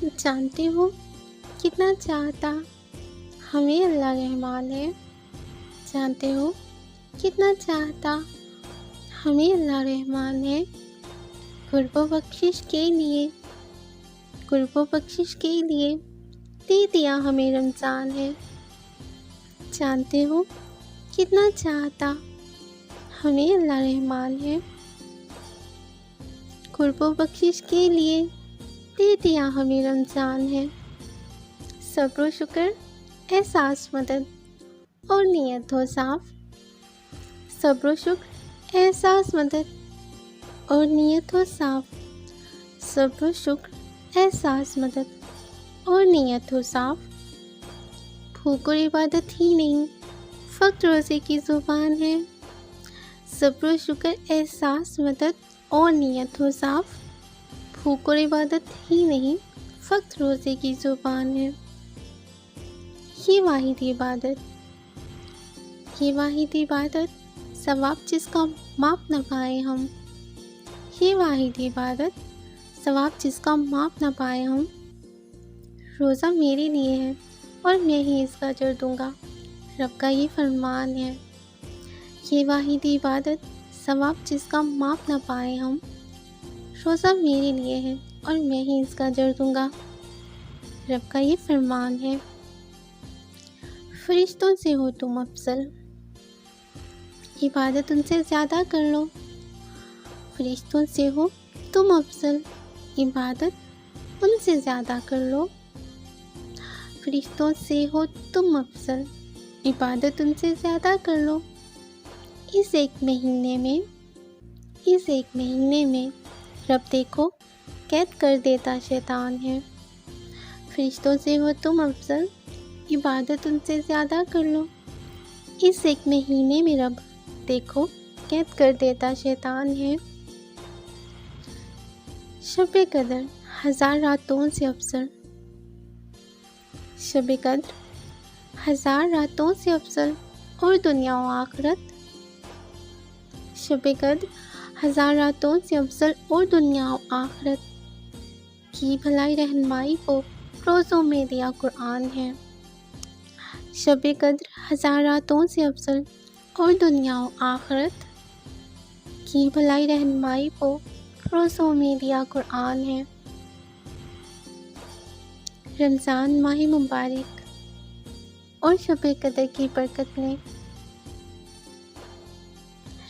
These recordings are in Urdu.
جانتے ہو کتنا چاہتا ہمیں اللہ رحمان ہے. جانتے ہو کتنا چاہتا ہمیں اللہ رحمان ہے. قرب و بخشش کے لیے دے دیا ہمیں رمضان ہے. جانتے ہو کتنا چاہتا ہمیں اللہ رحمان ہے. قرب و بخشش کے لیے دے دیا ہمیں رمضان ہے. صبر و شکر احساس مدد اور نیت ہو صاف. صبر و شکر احساس مدد اور نیت ہو صاف. صبر و شکر احساس مدد اور نیت ہو صاف. بھوک اور عبادت ہی نہیں فقط روزے کی زبان ہے. صبر و شکر احساس مدد اور نیت ہو صاف. بھوک اور عبادت ہی نہیں فقط روزے کی زبان ہے. یہ واحد عبادت ثواب جس کا ماپ نہ پائے ہم. یہ واحد عبادت ثواب جس کا ماپ نہ پائے ہم. روزہ میرے لیے ہے اور میں ہی اس کا اجر دوں گا، رب کا یہ فرمان ہے. یہ واحد عبادت ثواب جس کا ماپ نہ پائے ہم. روزہ میرے لیے ہے اور میں ہی اس کا اجر دوں گا، رب کا یہ فرمان ہے. فرشتوں سے ہو تم افضل، عبادت ان سے زیادہ کر لو. فرشتوں سے ہو تم افضل، عبادت ان سے زیادہ کر لو. فرشتوں سے ہو تم افضل، عبادت ان سے زیادہ کر لو. اس ایک مہینے میں رب دیکھو قید کر دیتا شیطان ہے. فرشتوں سے ہو تم افضل، عبادت ان سے زیادہ کر لو. اس ایک مہینے میں رب دیکھو قید کر دیتا شیطان ہے. شب قدر ہزار راتوں سے افضل. شب قدر ہزار راتوں سے افضل اور دنیا و آخرت. شب قدر ہزار راتوں سے افضل اور دنیا و آخرت کی بھلائی رہنمائی کو روزوں میں دیا قرآن ہے. شب قدر ہزار راتوں سے افضل اور دنیا و آخرت کی بھلائی رہنمائی کو روزوں میں دیا قرآن ہے. رمضان ماہ مبارک اور شب قدر کی برکت میں.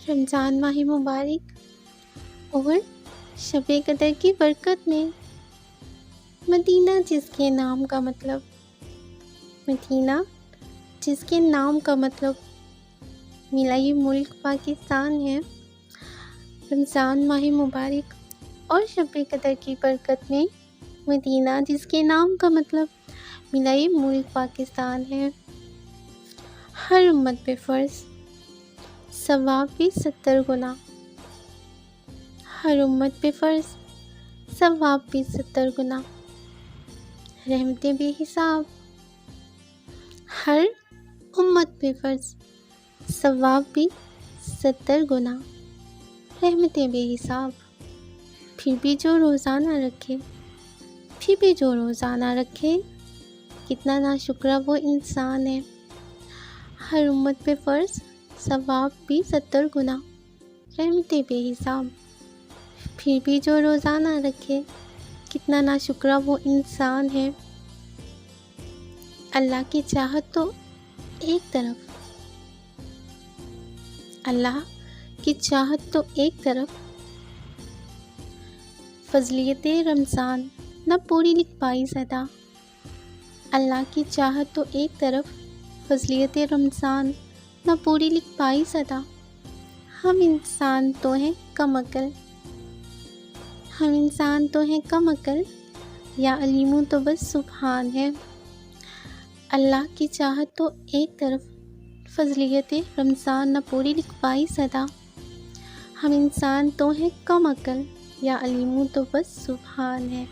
رمضان ماہ مبارک اور شب قدر کی برکت میں. مدینہ جس کے نام کا مطلب ملا یہ ملک پاکستان ہے. رمضان ماہ مبارک اور شب قدر کی برکت میں. مدینہ جس کے نام کا مطلب ملا یہ ملک پاکستان ہے. ہر امت پہ فرض ثواب بھی 70 گنا. ہر امت پہ فرض ثواب بھی 70 گنا. رحمتیں بے حساب. ہر امت پہ فرض ثواب بھی 70 گنا. رحمتیں بے حساب. پھر بھی جو روزانہ رکھے کتنا ناشکرہ وہ انسان ہے. ہر امت پہ فرض ثواب بھی 70 گنا. رحمتیں بے حساب. پھر بھی جو روزانہ رکھے کتنا ناشکرہ وہ انسان ہے. اللہ کی چاہت تو ایک طرف فضلیت رمضان نہ پوری لکھ پائی صدا. اللہ کی چاہت تو ایک طرف فضلیت رمضان نہ پوری لکھ پائی صدا. ہم انسان تو ہیں کم عقل، یا علیموں تو بس سبحان ہے. اللہ کی چاہت تو ایک طرف فضلیت رمضان نہ پوری لکھ پائی صدا. ہم انسان تو ہیں کم عقل، یا علیموں تو بس سبحان ہے.